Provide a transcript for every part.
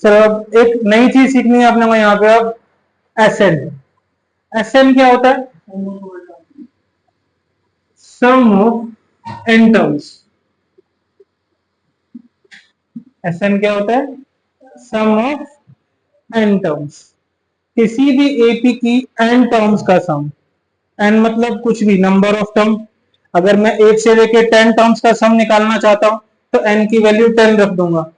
चलो अब एक नई चीज सीखनी है आपने को यहाँ पे। अब एसएन, एसएन क्या होता है? सम ऑफ एन टर्म्स। एसएन क्या होता है? सम ऑफ एन टर्म्स। किसी भी एपी की एन टर्म्स का सम। एन मतलब कुछ भी, नंबर ऑफ टर्म। अगर मैं 1 से लेके 10 टर्म्स का सम निकालना चाहता हूं तो एन की वैल्यू 10 रख दूंगा।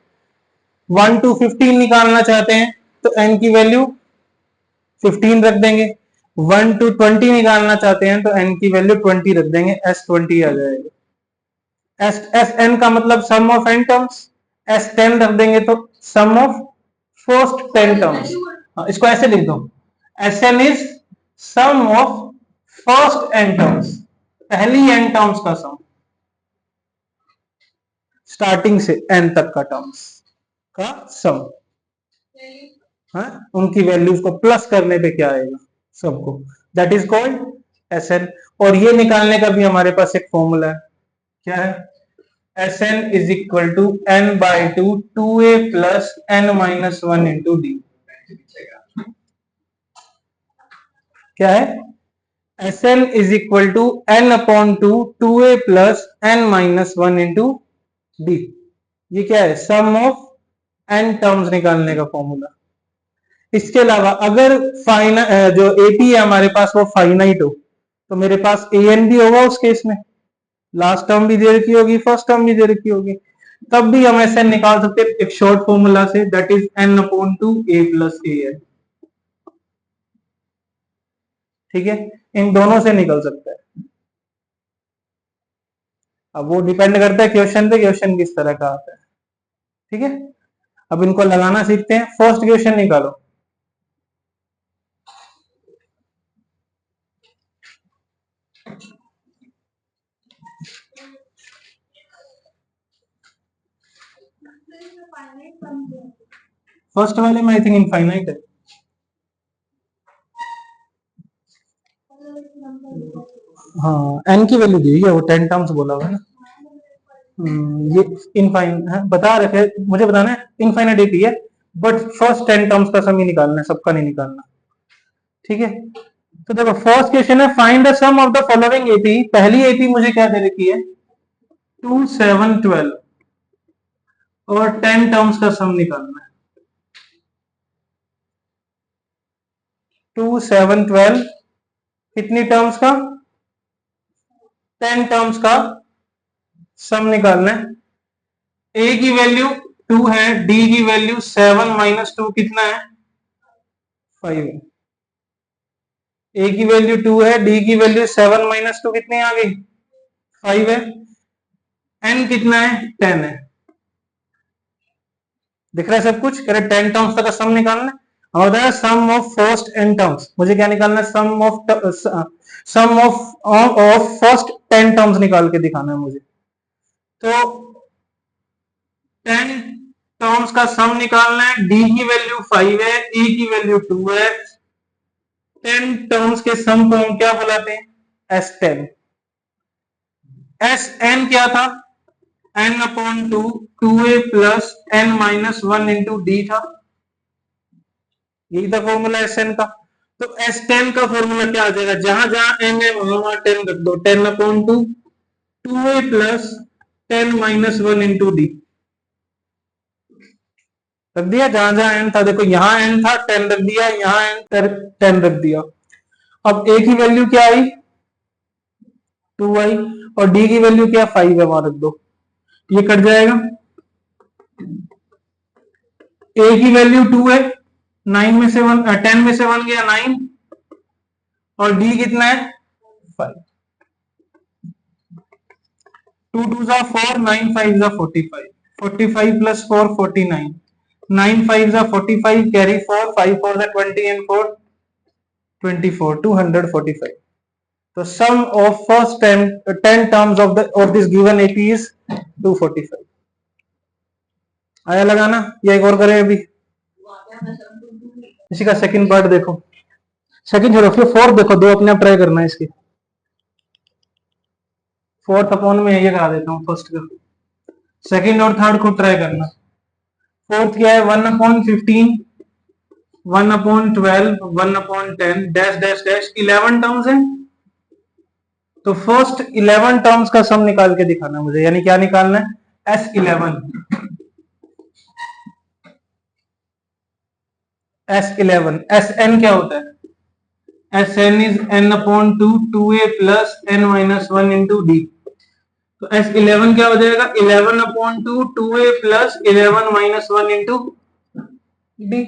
1 to 15 निकालना चाहते हैं तो एन की वैल्यू 15 रख देंगे। 1 to 20 निकालना चाहते हैं तो एन की वैल्यू 20 रख देंगे, S20 आ जाएगा। एस एन का मतलब सम ऑफ एन टर्म्स। S10 रख देंगे तो सम ऑफ फर्स्ट 10 टर्म्स। इसको ऐसे लिख दो, S N is sum of first N terms, पहली एन टर्म्स का सम, स्टार्टिंग से एन तक का टर्म्स का सम। हाँ, उनकी वैल्यूज को प्लस करने पे क्या आएगा सबको, that is called S N. और ये निकालने का भी हमारे पास एक फॉर्मूला है, क्या है? S N is equal to N by two 2a plus N minus 1 into D. क्या है? S N is equal to N upon two 2a plus N minus 1 into D. ये क्या है? सम ऑफ एन टर्म्स निकालने का formula. इसके अलावा अगर जो एपी है हमारे पास वो फाइनाइट हो तो मेरे पास ए एन भी होगा उस केस में। लास्ट टर्म भी दे रखी होगी, फर्स्ट टर्म भी दे रखी होगी, तब भी हम ऐसे निकाल सकते हैं एक शॉर्ट फॉर्मूला से, that is N upon two A plus A N. ठीक है, इन दोनों से निकल सकता है। अब वो डिपेंड करता है क्वेश्चन पे, क्वेश्चन किस तरह का आता है। ठीक है, अब इनको लगाना सीखते हैं। फर्स्ट क्वेश्चन निकालो। फर्स्ट वाले में आई थिंक इनफाइनाइट है। हाँ, एन की वैल्यू दी है, वो 10 टर्म्स बोला हुआ है ना। ये इनफाइन बता रखे, मुझे बताना है इनफाइनाइट एपी है, बट फर्स्ट 10 टर्म्स का सम ही निकालना है, सबका नहीं निकालना। ठीक है, तो देखो फर्स्ट क्वेश्चन है find the sum of the following AP. पहली एपी मुझे क्या दे रखी है? 2 7 12 और 10 टर्म्स का सम निकालना है। 2 7 12 कितनी टर्म्स का? 10 टर्म्स का सम निकालना है। ए की वैल्यू 2 है, डी की वैल्यू 7 माइनस 2 कितना है? 5 है। ए की वैल्यू 2 है, डी की वैल्यू 7 माइनस 2 कितनी आ गई? 5 है। एन कितना है? 10 है। दिख रहा है सब कुछ? कह रहे 10 टर्म्स तक का सम निकालना है। और बताया सम ऑफ फर्स्ट एन टर्म्स, मुझे क्या निकालना है? सम ऑफ फर्स्ट 10 टर्म्स निकाल के दिखाना है मुझे। तो 10 टर्म्स का सम निकालना है। डी की वैल्यू 5 है, ए की वैल्यू 2 है। 10 टर्म्स के सम को हम क्या बुलाते हैं? S10। एस एन क्या था? N upon two 2a plus N minus 1 into D था। यही था फॉर्मूला एस एन का। तो S10 का फॉर्मूला क्या आ जाएगा? जहां जहां एन है वहां 10 रख दो। 10 upon two 2a plus 10 minus 1 into D रख दिया। जहां जहां एन था, देखो यहां एन था 10 रख दिया, यहां एन 10 रख दिया। अब ए की वैल्यू क्या आई? 2 आई, और डी की वैल्यू क्या? 5 है, वहां रख दो, ये कट जाएगा। ए की वैल्यू 2 है, 9 में से 1 10 में से 1 गया 9, और डी कितना है? 5। 2 2 जा 4, 9 5 जा 45, 45 प्लस 4 49, 9 5 जा 45, कैरी 4, 5 4 जा 20 एंड 4 24, 245। तो sum of first 10 terms of this given AP is 245। आया लगाना, या एक और करें अभी? इसी का सेकंड पार्ट देखो, सेकंड छोड़ो, फिर फोर्थ देखो, दो अपने आप ट्राई करना है इसके। फोर्थ अपॉन में ये करा देता हूँ फर्स्ट का, सेकंड और थर्ड को ट्राई करना। फोर्थ क्या है 1/15, 1/12, 1/10, डैश डैश डैश 11 टर्म्स है। तो फर्स्ट 11 टर्म्स का सम निकाल के दिखाना मुझे, यानी क्या निकालना है S11। S11 Sn क्या होता है, Sn is n/2 2a plus n minus 1 into D. तो S11 क्या हो जाएगा 11/2 2a plus 11 minus 1 into D.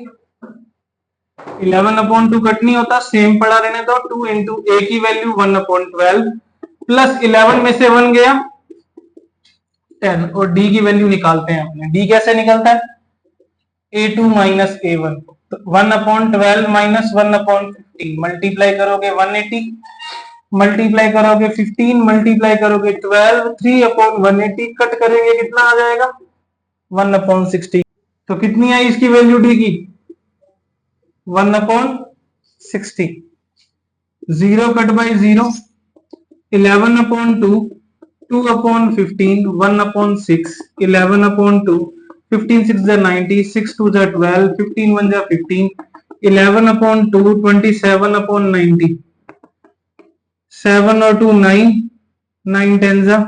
11/2 cut नहीं होता, सेम पड़ा रहने दो, 2 इंटू ए की वैल्यू 1/12 प्लस 11 में से 1 गया 10, और डी की वैल्यू निकालते हैं अपने। डी कैसे निकलता है a2 माइनस a1, तो 1/12 माइनस 1/15 मल्टीप्लाई करोगे 180, मल्टीप्लाई करोगे 15, मल्टीप्लाई करोगे 12, 3/180 कट करेंगे कितना आ जाएगा 1/60। तो कितनी आई इसकी वैल्यू डी की 1/60। 0 कट बाई 0, 11/2 2/15 1/6, 11/2 15 6 जा 90, 6 2 जा 12, 15 1 जा 15, 11/2 27/90, 7 और 2 9, 9 10 जा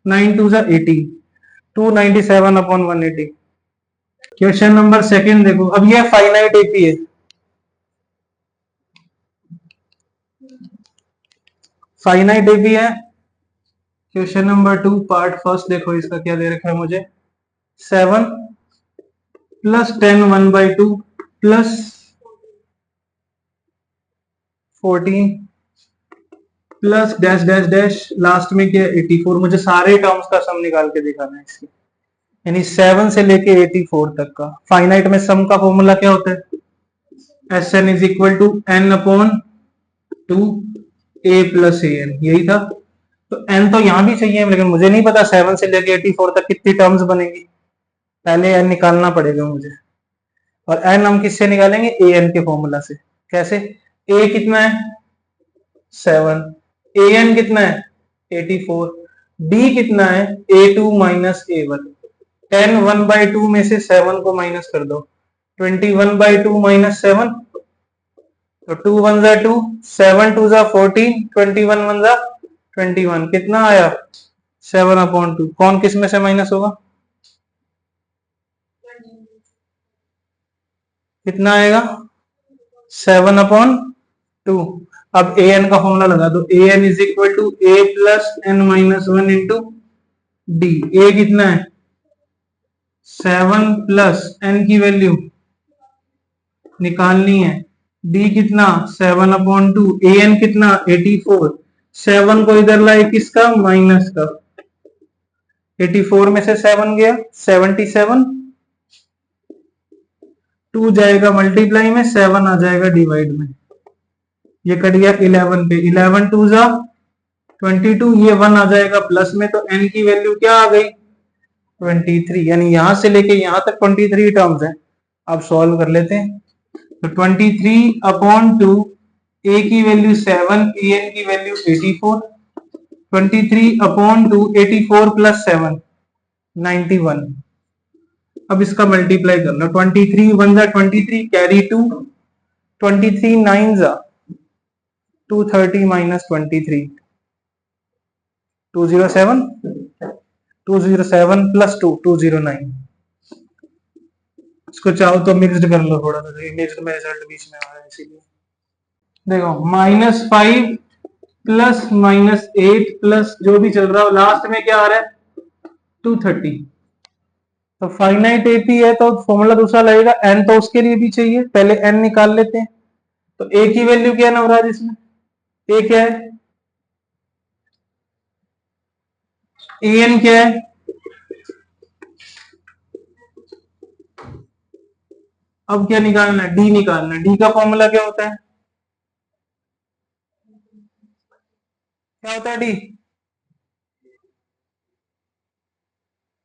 9 2 जा 18, 297/180। क्वेश्चन नंबर सेकंड देखो, अब यह फाइनाइट एपी है। फाइनाइट एपी है। क्वेश्चन नंबर 2 पार्ट फर्स्ट देखो, इसका क्या दे रखा है मुझे 7 plus 10 1/2 plus 14 plus dash dash dash last में क्या 84। मुझे सारे टर्म्स का सम निकाल के दिखाना है इसकी, यानी 7 से लेके 84 तक का। फाइनाइट में सम का फॉर्मूला क्या होता है Sn is equal to n/2 a plus an, यही था। तो n तो यहां भी चाहिए, लेकिन मुझे नहीं पता 7 से लेके 84 तक कितनी टर्म्स बनेगी, पहले n निकालना पड़ेगा मुझे। और n हम किससे निकालेंगे an के फॉर्मूला से। कैसे, a कितना है 7, an कितना है 84, d कितना है a2 माइनस a1। 10 1/2 में से 7 को माइनस कर दो, 21/2 माइनस 7, तो 2 1 जा 2, 7 2 जा 14, 21 1 जा 21, कितना आया 7/2। कौन किस में से माइनस होगा, कितना आएगा 7/2। अब ए एन का फॉर्मूला लगा दो, A N is equal to A plus N minus 1 into D. A कितना है 7 प्लस एन की वैल्यू निकालनी है, डी कितना 7/2, ए एन कितना 84, 7 को इधर लाए किसका माइनस का, 84 में से 7 गया 77, 2 जाएगा मल्टीप्लाई में, 7 आ जाएगा डिवाइड में, ये कट गया 11 पे, 11 2 जा 22, ये 1 आ जाएगा प्लस में, तो n की वैल्यू क्या आ गई 23। यानी यहां से लेके यहां तक 23 टर्म्स है। अब सॉल्व कर लेते हैं। तो 23/2, a की वैल्यू 7, an की वैल्यू 84, 23/2 84 प्लस 7 91। अब इसका मल्टीप्लाई करना, 23 1 जा 23 कैरी 2, 23 9 जा 230 माइनस 23 207, 207 प्लस 2 209। इसको चाहो तो मिक्स्ड कर लो थोड़ा सा, मिक्स्ड में रिजल्ट बीच में आ रहा है इसीलिए। देखो -5 प्लस -8 प्लस जो भी चल रहा हो, लास्ट में क्या आ रहा है 230। तो फाइनाइट एपी है तो फॉर्मूला दूसरा लगेगा, एन तो उसके लिए भी चाहिए, पहले एन निकाल लेते हैं। तो ए की वैल्यू क्या है नवराज इसमें, ए क्या है एन क्या है, अब क्या निकालना है डी निकालना है। डी का फॉर्मूला क्या होता है, क्या होता है D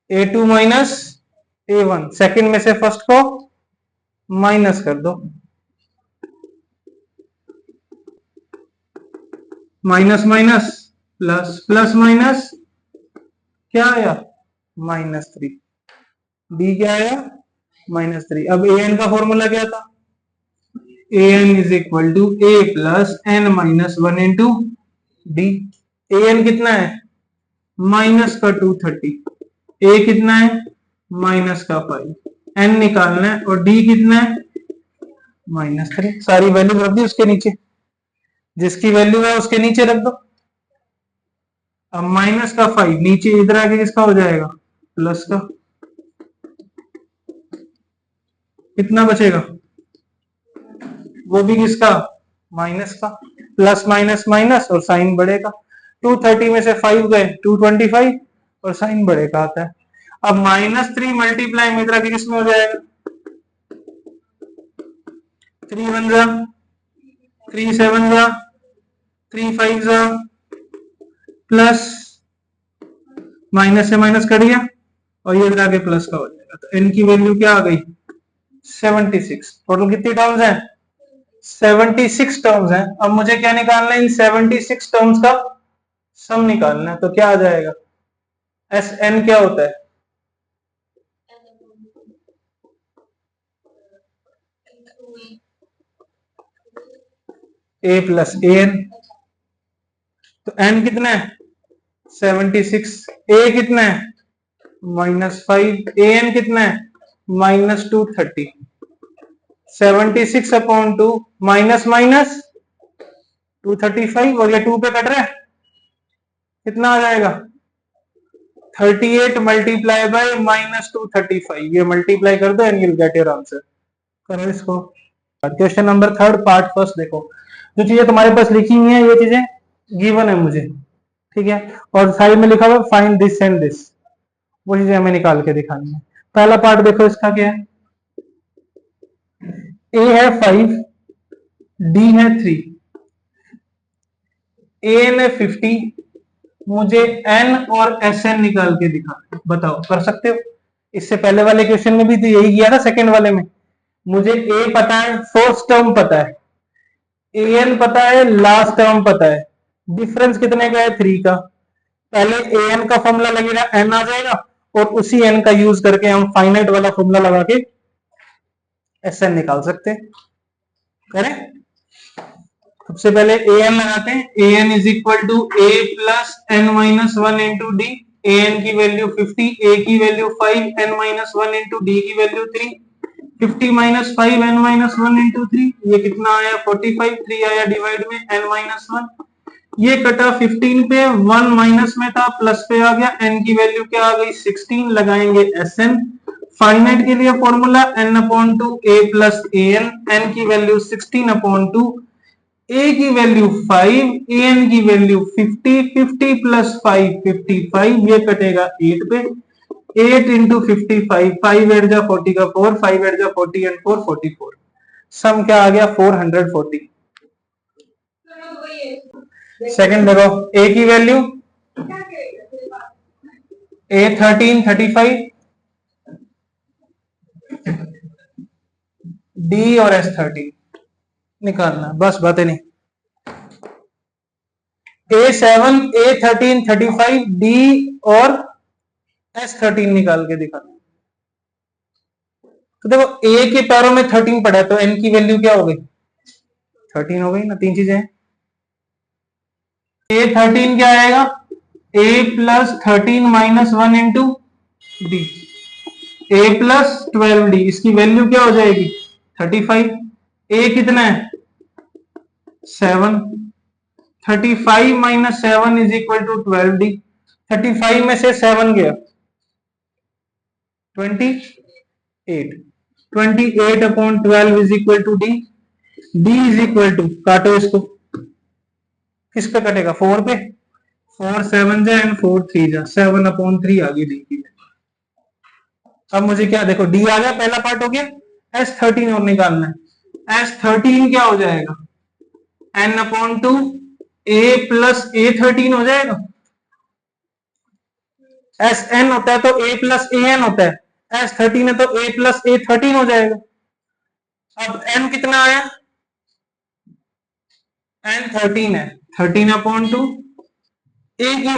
a2 minus a1, second में से फर्स्ट को माइनस कर दो, minus minus plus, plus minus क्या आया -3, डी क्या आया -3। अब ए एन का फॉर्मूला क्या था? A N is equal to A plus N minus one into D. A N कितना है? माइनस का 230। ए कितना है? माइनस का 5। एन निकालना है और डी कितना है? -3। सारी वैल्यू रख दी उसके नीचे, जिसकी वैल्यू है उसके नीचे रख दो। अब माइनस का 5 नीचे इधर आके किसका हो जाएगा? प्लस का। कितना बचेगा? वो भी किसका? माइनस का। प्लस माइनस माइनस और साइन बढ़ेगा। 230 में से 5 गए 225 और साइन बढ़ेगा आता है। अब -3 मल्टीप्लाई में इधर आके किसमें हो जाएगा? 3 1 जा, 3 7 जा, 3 5 जा, प्लस माइनस से माइनस कर दिया और ये इधर आके प्लस का हो जाएगा। तो एन की वैल्यू क्या आ गई? 76। टोटल कितनी टर्म्स हैं? 76 टर्म्स हैं। अब मुझे क्या निकालना है? इन 76 टर्म्स का सम निकालना है। तो क्या आ जाएगा? एस एन क्या होता है? A plus A N. तो एन कितना है? 76। ए कितना है? -5। ए एन कितना है? -230। 76 अपॉन 2 माइनस माइनस 235 और ये 2 पे कट रहा है, कितना आ जाएगा? 38 मल्टीप्लाई बाय -235। ये मल्टीप्लाई कर दो and you will get your answer. करो इसको। क्वेश्चन नंबर 3 पार्ट फर्स्ट देखो। जो चीजें तुम्हारे पास लिखी हुई है ये चीजें गिवन है मुझे, ठीक है, और साइड में लिखा हुआ फाइंड दिस एंड दिस, वो चीजें हमें निकाल के दिखानी है। पहला पार्ट देखो, इसका क्या है? ए है 5, डी है 3, ए एन है 50। मुझे एन और एस एन निकाल के दिखाना। बताओ कर सकते हो? इससे पहले वाले क्वेश्चन में भी तो यही किया था, सेकंड वाले में। मुझे ए पता है, फोर्थ टर्म पता है, ए एन पता है, लास्ट टर्म पता है। डिफरेंस कितने का है? 3 का। पहले ए एन का फॉर्मूला लगेगा, एन आ जाएगा, और उसी एन का यूज करके हम फाइनाइट वाला फॉर्मूला लगा के एस एन निकाल सकते हैं। करें? सबसे पहले ए एन लगाते हैं। A N is equal to A plus N minus one into D. A N की वैल्यू 50, ए की value 5, N minus one into D की value 3। 50 minus 5 N minus one into 3, ये कितना आया? 45। 3 आया डिवाइड में एन माइनस वन, ये कटा 15 पे, 1 माइनस में था प्लस पे आ गया। एन की वैल्यू क्या आ गई? 16। लगाएंगे एस एन। फाइनाइट के लिए formula N upon two A plus A N. N की वैल्यू 16 अपॉन टू, ए की वैल्यू 5, ए एन की वैल्यू 50। 50 प्लस 5 55, ये कटेगा 8 पे। 8 इंटू 55, 5 8 जा 40 का 4, 5 8 जा 40 एंड 4 44। सम क्या आ गया? 440। सेकंड देखो, ए की वैल्यू ए 13 35, डी और एस 13 निकालना, बस बातें नहीं। ए 7, ए 13 35, डी और एस 13 निकाल के दिखाना। तो देखो ए के पैरों में 13 पड़ा है, तो एन की वैल्यू क्या हो गई? 13 हो गई ना। 3 चीजें हैं। ए 13 क्या आएगा? A plus 13 minus one into D. A plus 12 D, इसकी वैल्यू क्या हो जाएगी? 35। ए कितना है? 7। 35 minus 7 is equal to 12 D. 35 में से 7 गया 28। 28 upon 12 is equal to D. D is equal to, काटो इसको, किस पे कटेगा? 4 पे। 4 7 जा एंड 4 3 जा, 7 अपॉन 3 आ गई डी की। अब मुझे क्या देखो, डी आ गया, पहला पार्ट हो गया। एस 13 और निकालना है। एस 13 क्या हो जाएगा? N upon two A plus ए 13 हो जाएगा। एस एन होता है तो ए प्लस ए एन होता है, एस 13 है तो ए प्लस ए 13 हो जाएगा। अब एन कितना आया? एन 13 है, 13 अपॉन टू ए की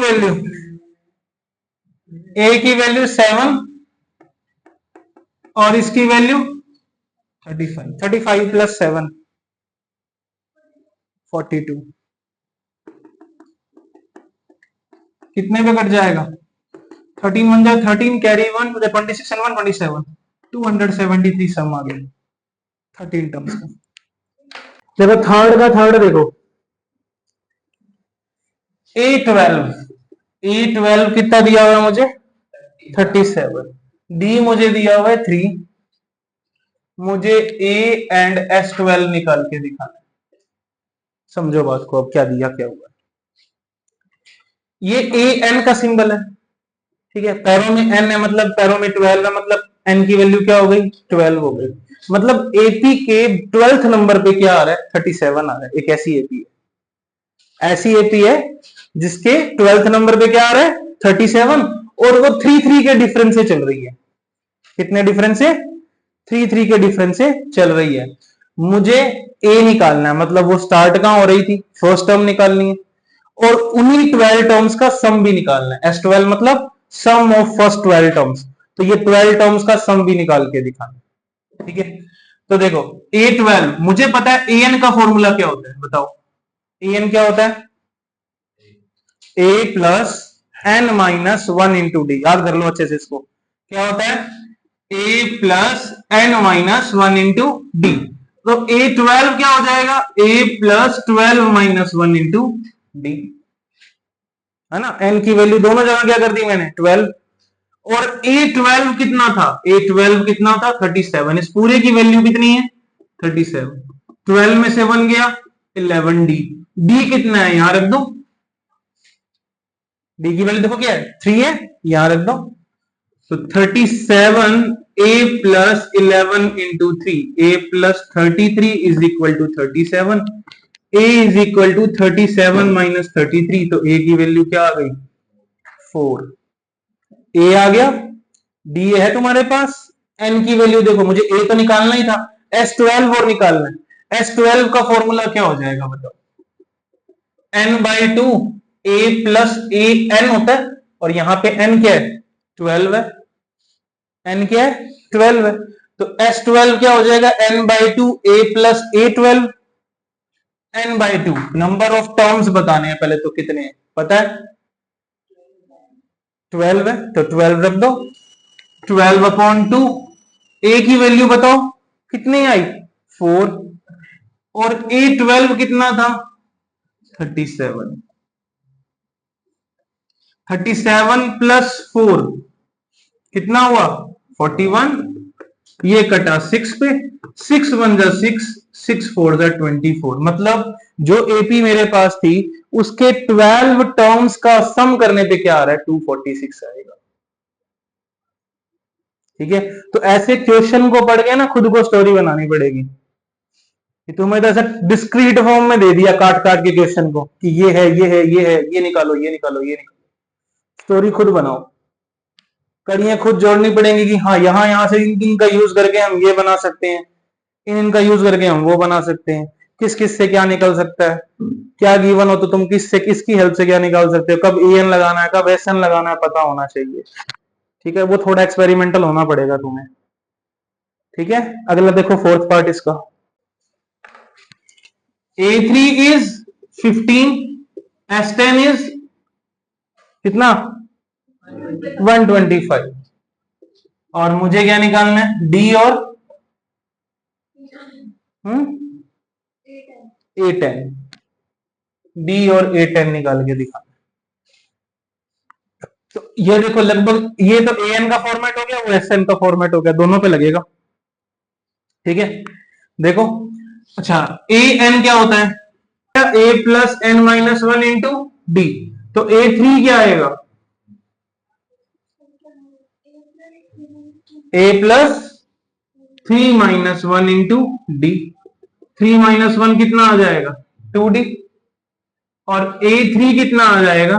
वैल्यू 7, और इसकी वैल्यू 35, 35 प्लस 7 42, कितने पे कट जाएगा? 13 1 जा 13, कैरी 1, 26 and 1 27, 273 सम आ गया 13 टर्म्स का। देखो थर्ड का थर्ड देखो, A12 कितना दिया हुआ है मुझे? 37, डी मुझे दिया हुआ है 3, मुझे A एंड S12 निकाल के दिखाना है। समझो बात को, अब क्या दिया क्या हुआ। ये AN का सिंबल है, ठीक है, पैरों में N है, मतलब पैरों में 12 है, मतलब N की वैल्यू क्या हो गई? 12 हो गई। मतलब AP के 12th नंबर पे क्या आ रहा है? 37 आ रहा है। एक ऐसी AP है, ऐसी AP है जिसके 12th नंबर पे क्या आ रहा है? 37, और वो 3 के डिफरेंस से चल रही है। कितने डिफरेंस से? 3 के डिफरेंस से चल रही है। मुझे A निकालना है, मतलब वो स्टार्ट कहां हो रही थी? फर्स्ट टर्म निकालनी है, और उन्हीं 12 टर्म्स का सम भी निकालना है। S12 मतलब सम ऑफ फर्स्ट 12 टर्म्स, तो ये 12 टर्म्स का सम भी निकाल के दिखाना, ठीक है। तो देखो A12, मुझे पता है AN का फॉर्मूला क्या होता है, बताओ AN क्या होता है? A plus N minus 1 into D. याद कर लो अच्छे से इसको, क्या होता है? A plus N minus 1 into D. तो A12 क्या हो जाएगा? A plus 12 minus 1 into D, है ना। N की वैल्यू दोनों जगह क्या कर दी मैंने? 12। और A12 कितना था? A12 कितना था? 37। इस पूरे की वैल्यू कितनी है? 37। 12 में से 1 गया 11, डी। डी कितना है? यहां रख दो, डी की वैल्यू देखो क्या है? 3 है, यहां रख दो। तो 37 A plus 11 into 3, A plus 33 is equal to 37। A is equal to 37 minus 33, तो A की वैल्यू क्या आ गई? 4। A आ गया, D है तुम्हारे पास। N की वैल्यू देखो, मुझे A तो निकालना ही था, S12 और निकालना है। S12 का फॉर्मूला क्या हो जाएगा बताओ? N/2, A plus A N होता है, और यहां पे N क्या है? 12 है। N क्या है? 12 है। तो S12 क्या हो जाएगा? N/2 A plus A12। N/2 number of terms बताने हैं पहले, तो कितने हैं पता है? 12 है, तो 12 रख दो। 12/2, A की वैल्यू बताओ कितनी आई? 4। और A12 कितना था? 37। 37 प्लस 4 कितना हुआ? 41। ये कटा 6 पे, 6 1 जा 6, 6 4 जा 24। मतलब जो एपी मेरे पास थी उसके 12 टर्म्स का सम करने पे क्या आ रहा है? 246 आएगा, ठीक है। तो ऐसे क्वेश्चन को पढ़ के ना खुद को स्टोरी बनानी पड़ेगी, कि तुम्हें तो ऐसा डिस्क्रीट फॉर्म में दे दिया काट काट के क्वेश्चन को, कि ये है ये है ये है, ये निकालो ये निकालो ये निकालो। स्टोरी खुद बनाओ, कड़ियां खुद जोड़नी पड़ेंगी, कि हाँ यहाँ यहाँ से इनका यूज करके हम ये बना सकते हैं, इनका यूज करके हम वो बना सकते हैं। किस किस से क्या निकल सकता है, क्या गिवन हो तो तुम किससे किसकी हेल्प से क्या निकाल सकते हो, कब एन लगाना है कब एसएन लगाना है पता होना चाहिए, ठीक है। वो थोड़ा एक्सपेरिमेंटल होना पड़ेगा तुम्हें, ठीक है। अगला देखो फोर्थ पार्ट इसका। A3 इज 15, S10 इज कितना? 125। और मुझे क्या निकालना है? डी और A10, डी और A10 निकाल के दिखा। तो ये देखो लगभग ये तो एन का फॉर्मेट हो गया, वो एसएन का फॉर्मेट हो गया, दोनों पे लगेगा, ठीक है। देखो अच्छा, ए एन क्या होता है? A plus N minus 1 into D. तो A3 क्या आएगा? A plus 3 minus 1 into D. 3 minus 1 कितना आ जाएगा? 2D। और A3 कितना आ जाएगा?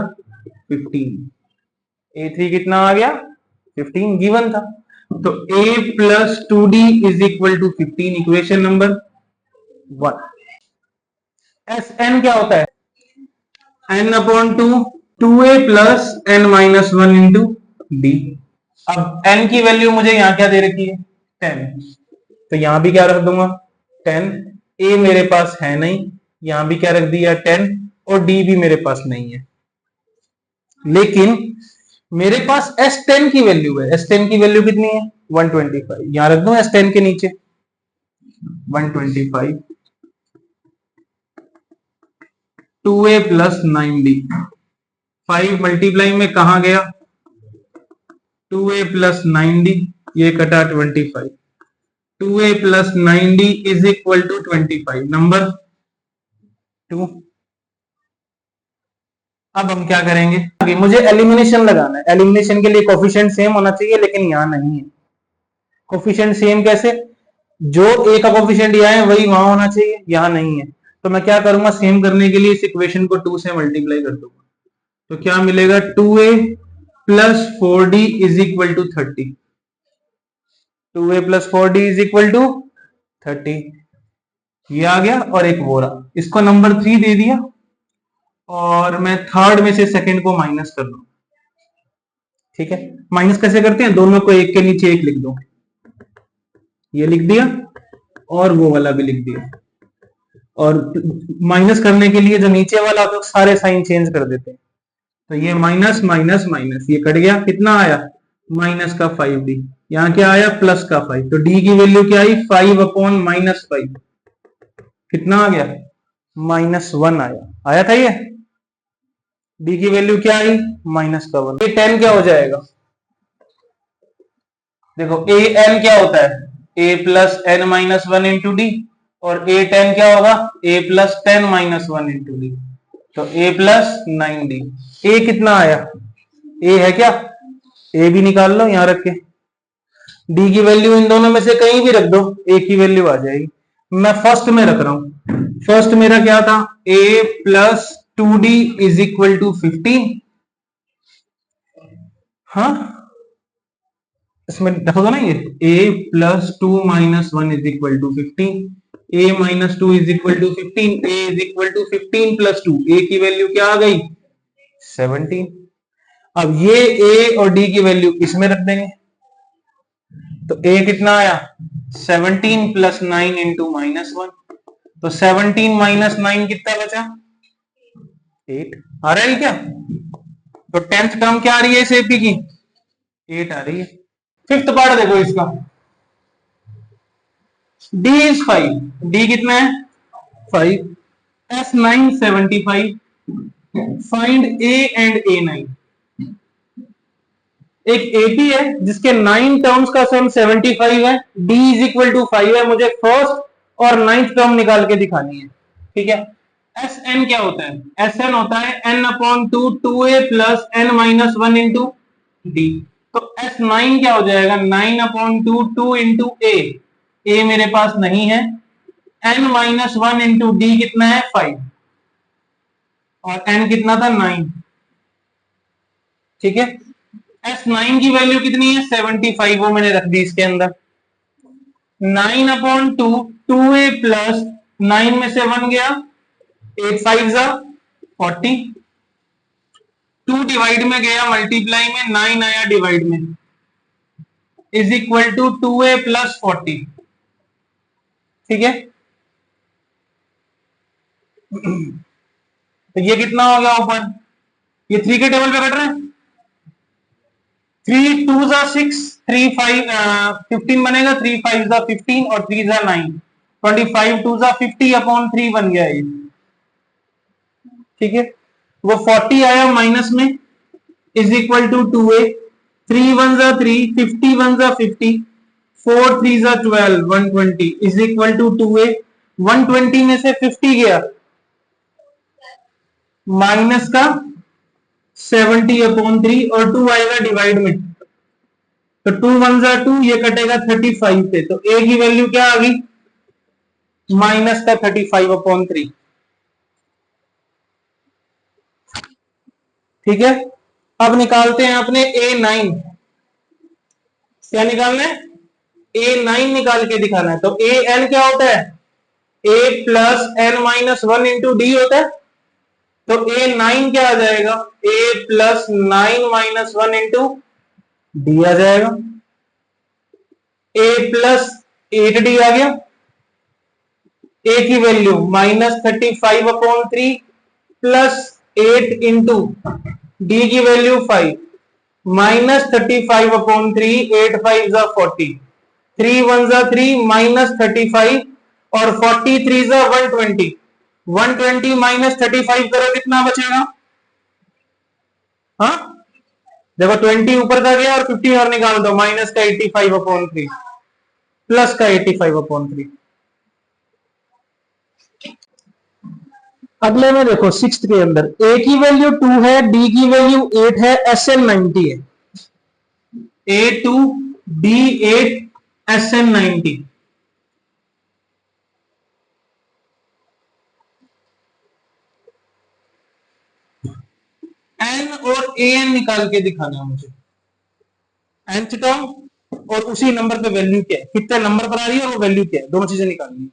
15। A3 कितना आ गया? 15 गिवन था। तो A plus 2D is equal to 15, equation number 1। Sn क्या होता है? n/2, 2A plus n minus 1 into D. अब n की वैल्यू मुझे यहां क्या दे रखी है? 10, तो यहां भी क्या रख दूंगा 10। ए मेरे पास है नहीं, यहां भी क्या रख दिया 10, और डी भी मेरे पास नहीं है। लेकिन मेरे पास S10 की वैल्यू है। S10 की वैल्यू कितनी है 125, यहां रख दूं S10 के नीचे 125, 2a प्लस 9d, 5 मल्टीप्लाई में कहा गया 2a प्लस 9d, ये कटा 25, 2a plus 9d is equal to 25, number 2। अब हम क्या करेंगे, आगे मुझे एलिमिनेशन लगाना है। एलिमिनेशन के लिए कोफिशिएंट सेम होना चाहिए, लेकिन यहां नहीं है। कोफिशिएंट सेम कैसे, जो ए का कोफिशिएंट यहाँ है वही वहां होना चाहिए, यहां नहीं है। तो मैं क्या करूंगा, सेम करने के लिए इस इक्वेशन को 2 से मल्टीप्लाई कर दूंगा। तो क्या मिलेगा 2a plus 4d is equal to 30, 2a plus 4d is equal to 30, ये आ गया। और एक वो रहा, इसको नंबर 3 दे दिया, और मैं थर्ड में से सेकंड को माइनस कर दूं। ठीक है, माइनस कैसे करते हैं, दोनों को एक के नीचे एक लिख दो, ये लिख दिया और वो वाला भी लिख दिया। और माइनस करने के लिए जो नीचे वाला तो सारे साइन चेंज कर देते हैं। तो ये माइनस माइनस माइनस, ये कट गया, कितना आया माइनस का 5d, यहाँ क्या आया प्लस का 5, तो d की वैल्यू क्या आई 5 अपॉन माइनस 5, कितना आ गया -1 आया था ये। d की वैल्यू क्या आई -1, ये 10 क्या हो जाएगा, देखो a n क्या होता है a plus n minus 1 into D, और a 10 क्या होगा a plus 10 minus 1 into D, तो a प्लस 9d। a कितना आया, a है क्या, a भी निकाल लो यहां रख के, d की वैल्यू इन दोनों में से कहीं भी रख दो, a की वैल्यू आ जाएगी। मैं फर्स्ट में रख रहा हूं, फर्स्ट मेरा क्या था a plus 2d is equal to 15, हाँ इसमें रख दो ना, ये a plus 2 minus 1 is equal to 15, a minus 2 is equal to 15, a is equal to 15 plus 2, a की वैल्यू क्या आ गई 17। अब ये a और d की वैल्यू इसमें रख देंगे, तो a कितना आया 17 प्लस 9 इंटू -1, तो 17 माइनस 9 कितना बचा 8, आ रहा है क्या। तो 10th टर्म क्या आ रही है इस एपी की 8 आ रही है। फिफ्थ पार्ट देखो इसका, d इज 5, d कितना है 5, S9 75, find a and A9। एक एपी है जिसके 9 टर्म्स का सम 75 है, d इज इक्वल टू 5 है, मुझे फर्स्ट और 9th टर्म निकाल के दिखानी है। ठीक है, एस एन क्या होता है, एस एन होता है n upon 2 2a plus n minus 1 into D. तो S9 क्या हो जाएगा 9 अपॉन 2 2 इंटू a मेरे पास नहीं है, n माइनस 1 इंटू डी कितना है 5, और n कितना था 9। ठीक है, S9 की वैल्यू कितनी है 75, वो मैंने रख दी इसके अंदर। 9 अपॉन 2 2a प्लस 9 में से 1 गया, 8 5 जा 40, 2 डिवाइड में गया मल्टीप्लाई में, 9 आया डिवाइड में, is equal to 2a plus 40। ठीक है, तो ये कितना हो गया ऊपर, ये 3 के टेबल पे कट रहे हैं, 3 2 जा 6, 3 5 15 बनेगा, 3 5 जा 15 और 3 जा 9, 25 2 जा 50 अपॉन 3 बन गया ये। ठीक है, वो 40 आया माइनस में, इज इक्वल टू 2a, 3 1 जा 3, 50 1 जा 50, 4 3 जा 12, 120 इज इक्वल टू 2a। 120 में से 50 गया, माइनस का 70 अपॉन 3, और 2 आएगा डिवाइड में, तो 2 1 जा 2, ये कटेगा 35 पे, तो a की वैल्यू क्या आ गई माइनस का 35 अपॉन 3। ठीक है, अब निकालते हैं अपने A9, क्या निकालना है A9 निकाल के दिखाना है। तो an क्या होता है a plus n minus 1 into D होता है, तो A9 क्या आ जाएगा a plus 9 minus 1 into D आ जाएगा। ए प्लस 8d आ गया, ए की वैल्यू -35/3 प्लस 8 इंटू डी की वैल्यू 5 -35/3, 8 5 जा 40, 3 1 जा 3 -35 और 43 जा 120, 120 -35 करो कितना बचेगा? हाँ देखो 20 ऊपर का गया और 15 और निकाल दो, माइनस का 85/3 प्लस का 85/3। अगले में देखो सिक्स्थ के अंदर ए की वैल्यू 2 है, डी की वैल्यू 8 है, SN 90 है। A2 D8 SN 90। एन और एन निकाल के दिखाना है मुझे, nth टर्म और उसी नंबर पे वैल्यू क्या है, कितने नंबर पर आ रही है और वो वैल्यू क्या है, दोनों चीजें निकालनी है।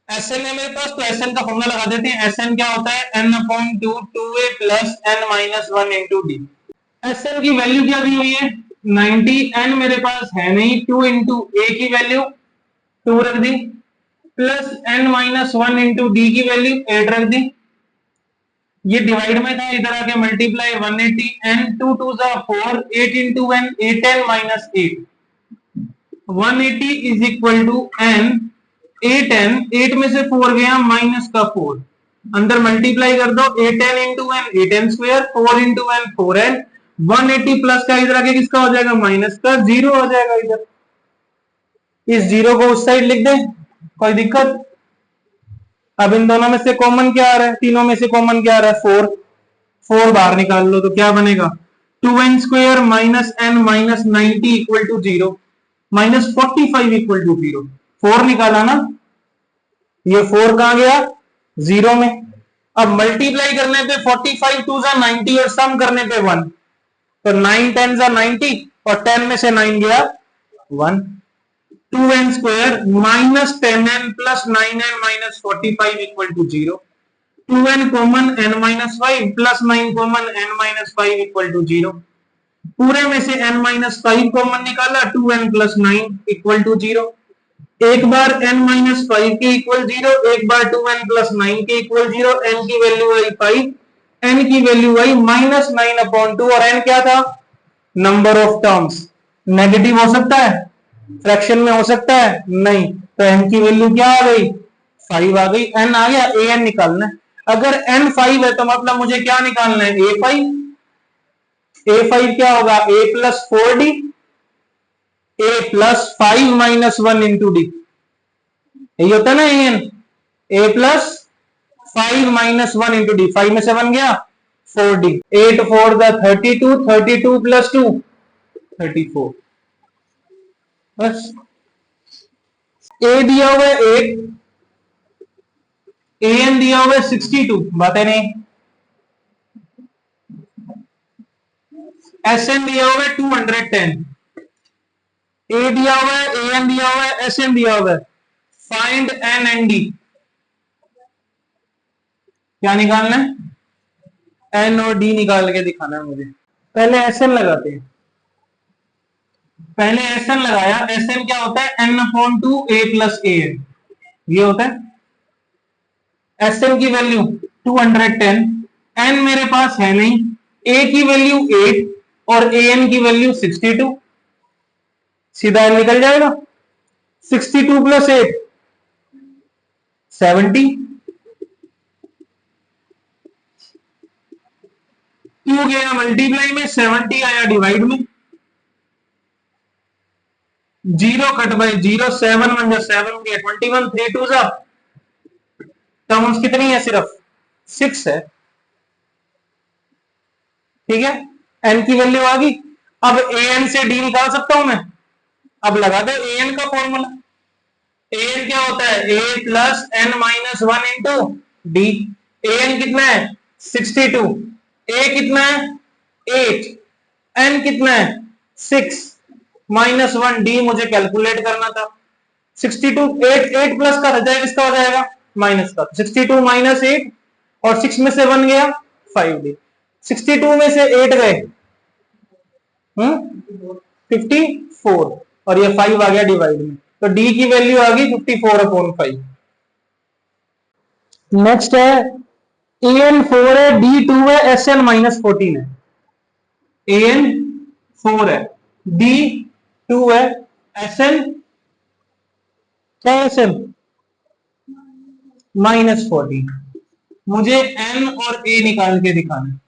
SN है मेरे पास, तो SN का फॉर्मूला लगा देते हैं। SN क्या होता है? n/2 2a plus n-1 into D. SN की वैल्यू क्या दी हुई है? 90। n मेरे पास है नहीं, 2 इंटू ए की वैल्यू 2 रख दी, प्लस n-1 इंटू डी की वैल्यू 8 रख दी। ये डिवाइड में था, इधर आके मल्टीप्लाई 180, n 2 2 जा 4, 8 into n 8n minus 8, 180 is equal to n 8n, 8 में से 4 गया माइनस का 4, अंदर मल्टीप्लाई कर दो, 8n into n 8n square, 4 into n 4n, 180 plus का इधर आके किसका हो जाएगा? माइनस का, जीरो हो जाएगा इधर। इस जीरो को उस साइड लिख दे, कोई दिक्कत? अब इन दोनों में से कॉमन क्या आ रहा है? तीनों में से कॉमन क्या आ रहा है? 4, 4 बाहर निकाल लो तो क्या बनेगा? 2n square minus n minus 90 equal to 0, minus 45 equal to 0। 4 निकाला ना, ये 4 कहां गया? 0 में। अब मल्टीप्लाई करने पे 45 2 जा 90 और सम करने पे 1, तो 9 10 जा 90 और 10 में से 9 गया 1। 2n square minus 10n plus 9n minus 45 equal to 0, 2n common n minus 5 plus 9 common n minus 5 equal to 0, पूरे में से n माइनस 5 कॉमन निकाला, 2n प्लस 9 इक्वल टू 0। एक बार n माइनस 5 के इक्वल 0, एक बार 2n प्लस 9 के equal 0, n की value आई 5, n की वैल्यू आई -9/2 और n क्या था? Number of terms. नेगेटिव हो सकता है? फ्रैक्शन में हो सकता है? नहीं, तो n की वैल्यू क्या आ गई? 5 आ गई। n आ गया, an निकालना है। अगर n 5 है तो मतलब मुझे क्या निकालना है? a5। a5 क्या होगा? a plus 4d, a plus 5 minus 1 into D, यही होता है ना an। a plus 5 minus 1 into D, 5 में से 1 गया 4d, 8 4 द 32, 32 प्लस 2 34। बस ए दिया हुआ है 8, an दिया हुआ है 62, बातें नहीं। SN दिया हुआ है 210, ए दिया हुआ है, an दिया हुआ है, SN दिया हुआ है। फाइंड n एंड d, क्या निकालना है? n और d निकाल के दिखाना है मुझे। पहले SN लगाते हैं, पहले SN लगाया। SN क्या होता है? n/2 a प्लस an, ये होता है। SN की वैल्यू 210, n मेरे पास है नहीं, a की वैल्यू 8 और an की वैल्यू 62, सीधा n निकल जाएगा। 62 प्लस 8 70, 2 गया मल्टीप्लाई में, 70 आया डिवाइड में, 0 कट बाय 0, 7 1 जा 7 गया 21, 3 2 जा, टर्म्स कितनी है? सिर्फ 6 है। ठीक है, n की वैल्यू आ गई। अब an से d निकाल सकता हूं मैं। अब लगा दो an का फॉर्मूला। an क्या होता है? a plus n minus 1 into D. an कितना है? 62, a कितना है? 8, n कितना है? 6 माइनस 1 डी मुझे कैलकुलेट करना था। 62 8 प्लस का रह जाएगा, किसका हो जाएगा? माइनस का। 62 माइनस 8 और 6 में से 1 गया 5 डी, 62 में से 8 गए 54, और ये 5 आ गया डिवाइड में, तो डी की वैल्यू आ गई 54/5। नेक्स्ट है an4 है, d2 है, sn-14 है। an4 है, d2 है, sn क्या है, sn -14। मुझे n और a निकाल के दिखाना है।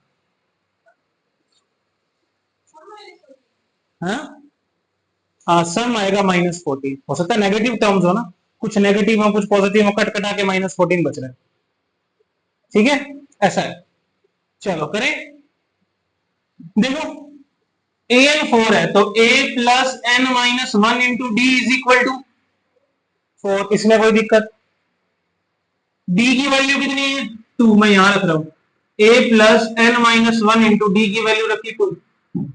हाँ, सम आएगा -14। हो सकता है नेगेटिव टर्म्स हो ना, कुछ नेगेटिव हो कुछ पॉजिटिव हो, कट कटा के -14 बच रहा है। ठीक है, ऐसा है। चलो करें, देखो an4 है तो a plus n-1 into D is equal to 4। इसमें कोई दिक्कत? d की वैल्यू कितनी है, 2। मैं यहां रख रहा हूं a plus n-1 into D की वैल्यू रखी 2।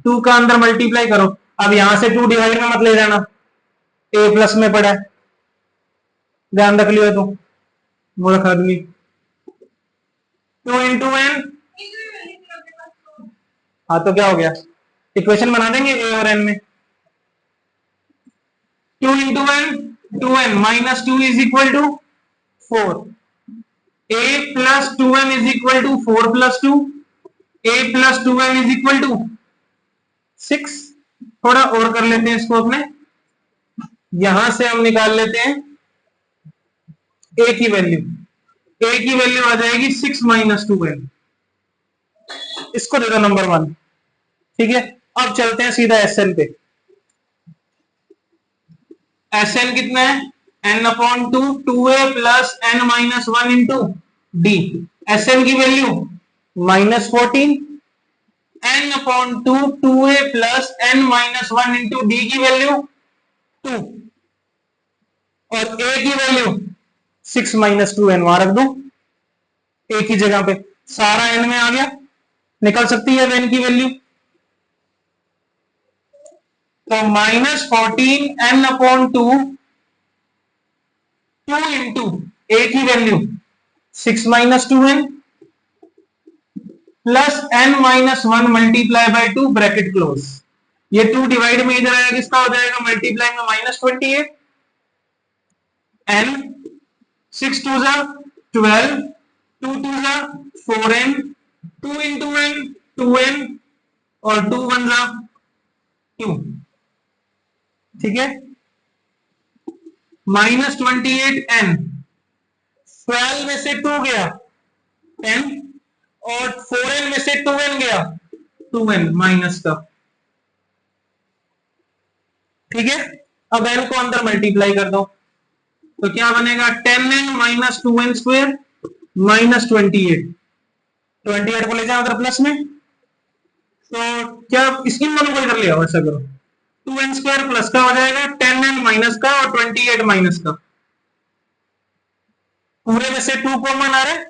2 का अंदर मल्टीप्लाई करो। अब यहां से 2 डिवाइड में मत ले जाना, a प्लस में पड़ा है, ध्यान रख लियो। तो मूर्ख आदमी, 2 इंटू एन। हाँ तो क्या हो गया, इक्वेशन बना देंगे ए और एन में। 2 into N, 2n minus 2 is equal to 4। a plus 2n is equal to 4 plus 2। a plus 2n is equal to 6। थोड़ा और कर लेते हैं इसको अपने, यहां से हम निकाल लेते हैं a की वैल्यू। a की वैल्यू आ जाएगी 6 माइनस 2n। इसको दे दो नंबर 1। ठीक है, अब चलते हैं सीधा एसएन पे। एसएन कितना है, n/2 2a plus n-1 into D. SN की value -14, n/2 2a plus n-1 into D की वैल्यू 2, और a की वैल्यू 6 माइनस 2n वहां रख दो a की जगह पे, सारा n में आ गया, निकल सकती है n की वैल्यू। तो -14 n/2 2 इंटू a की value 6 minus 2n plus n-1 multiply by 2 bracket close. ये 2 डिवाइड में इधर आएगा, किसका हो जाएगा, मल्टीप्लाई में -28 n, 6 2 जा 12, 2 2 जा 4n, 2 इंटू n 2n, और 2 1 जा 2। ठीक है, -28n, 12 में से 2 गया 10, और 4n में से 2n गया 2n माइनस का। ठीक है, अब n को अंदर मल्टीप्लाई कर दो, तो क्या बनेगा, 10n minus 2n square minus 28। 28 को ले जाओ अगर प्लस में, तो क्या इसकी दोनों को इधर ले आओ, ऐसा करो 2n स्क्वायर प्लस का हो जाएगा 10n माइनस का और 28 माइनस का, पूरे में से 2 कॉमन आ रहे।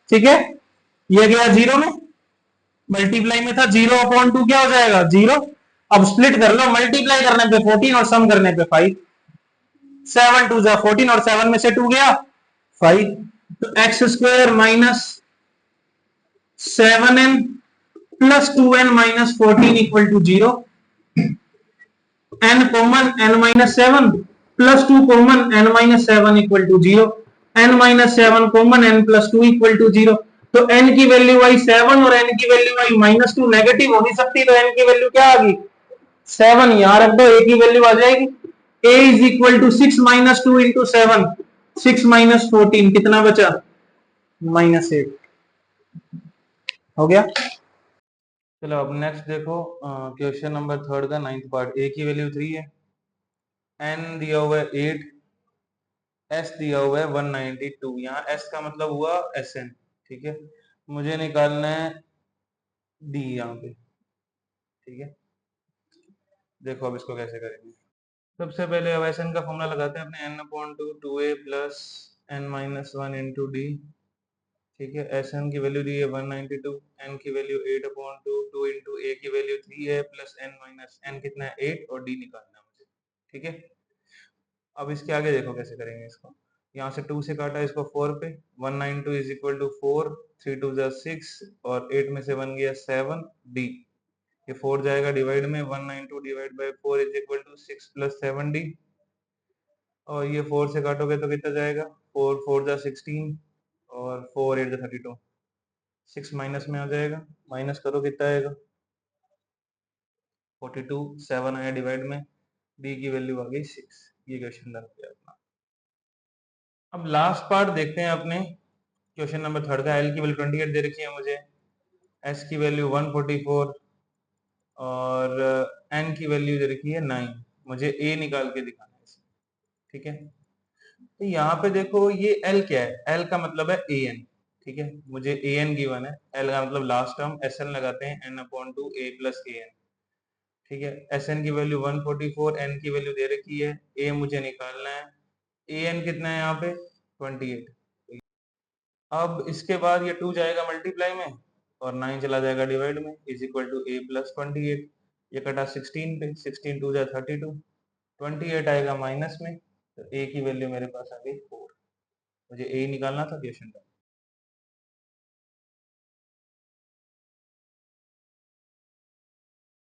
ठीक है, ये गया 0 में, मल्टीप्लाई में था 0/2, क्या हो जाएगा 0। अब स्प्लिट कर लो, मल्टीप्लाई करने पे 14 और सम करने पे 5। 7 2 जा 14, और 7 में से 2 गया 5, तो X square minus 7n plus 2n minus 14 equal to 0। n common n-7 plus 2 common n-7 equal to 0। n-7 common n plus 2 equal to 0। तो n की वैल्यू आई 7 और n की वैल्यू आई -2, नेगेटिव हो नहीं सकती, तो n की वैल्यू क्या आ गई 7। यहां रख दो, a की वैल्यू आ जाएगी a is equal to 6 minus 2 into 7, 6 minus 14 कितना बचा, -8। हो गया। चलो अब नेक्स्ट देखो, क्वेश्चन नंबर 3 का 9th पार्ट। a की वैल्यू 3 है, n दिया हुआ है 8, s दिया हुआ है 192। यहाँ s का मतलब हुआ sn। ठीक है, मुझे निकालना है d यहाँ पे। ठीक है, देखो अब इसको कैसे करेंगे। सबसे पहले अब sn का फॉर्मूला लगाते हैं अपने, n/2 2a plus n-1 into D. ठीक है, sn की वैल्यू दी है 192, n की वैल्यू 8/2, 2 इंटू a की वैल्यू 3 है प्लस n माइनस n कितना है 8, और d निकालना है मुझे। ठीक है, अब इसके आगे देखो कैसे करेंगे इसको। यहाँ से 2 से काटा इसको 4 पे, 192 इज इक्वल टू 4, 3 2 जा 6 और 8 में से बन गया 7 डी। ये 4 जाएगा डिवाइड में, 192 divide by 4 is equal to 6 plus 7 D. और ये 4 से काटोगे तो कितना जाएगा, 4 4 जा 16 और 4 8 जा 32, 6 माइनस में आ जाएगा, माइनस करो कितना आएगा 42, 7 आया डिवाइड में, बी की वैल्यू आ गई 6। ये क्वेश्चन डन किया अपना। अब लास्ट पार्ट देखते हैं अपने क्वेश्चन नंबर 3 का। एल की वैल्यू 28 दे रखी है मुझे, एस की वैल्यू 144 और एन की वैल्यू दे रखी है 9। मुझे ए निकाल के दिखाना है इसमें, ठीक है। तो यहाँ पे देखो ये एल क्या है, एल का मतलब है ए एन, ठीक है। मुझे ए एन गिवन है, एल का मतलब लास्ट टर्म, एस एन लगाते हैं N upon two A plus A N, ठीक है। एस एन की वैल्यू 144, एन की वैल्यू दे रखी है, ए मुझे निकालना है, ए एन कितना है यहाँ पे 28। अब इसके बाद ये 2 जाएगा मल्टीप्लाई में और 9 चला जाएगा डिवाइड में, is equal to A plus 28। ये कटा 16 पे, 16 2 जा 32, 28 आएगा माइनस में, तो ए की वैल्यू मेरे पास आ गई 4। मुझे ए निकालना था, क्वेश्चन